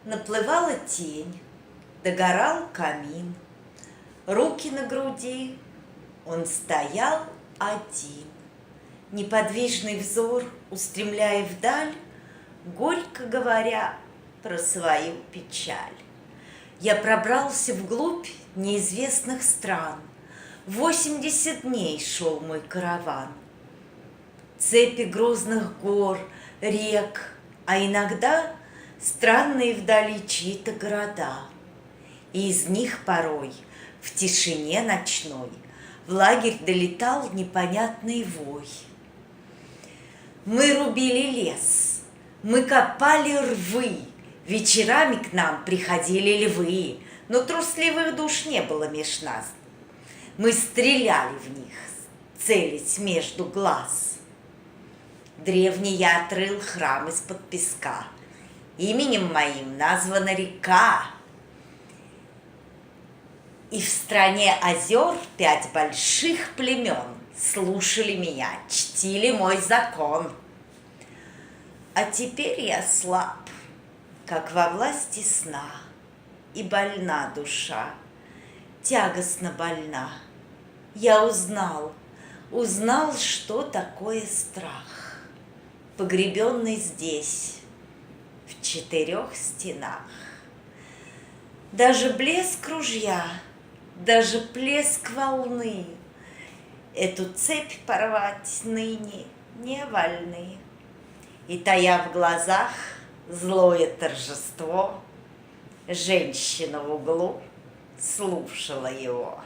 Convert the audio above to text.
Наплывала тень, догорал камин, руки на груди, он стоял один. Неподвижный взор, устремляя вдаль, горько говоря про свою печаль. Я пробрался вглубь неизвестных стран, 80 дней шел мой караван. Цепи грозных гор, рек, а иногда странные вдали чьи-то города. И из них порой в тишине ночной в лагерь долетал непонятный вой. Мы рубили лес, мы копали рвы, вечерами к нам приходили львы, но трусливых душ не было меж нас. Мы стреляли в них, целясь между глаз. Древний я отрыл храм из-под песка, именем моим названа река. И в стране озер 5 больших племен слушали меня, чтили мой закон. А теперь я слаб, как во власти сна, и больна душа, тягостно больна. Я узнал, что такое страх, погребенный здесь, в 4 стенах. Даже блеск ружья, даже плеск волны эту цепь порвать ныне не вольны. И, тая в глазах злое торжество, женщина в углу слушала его.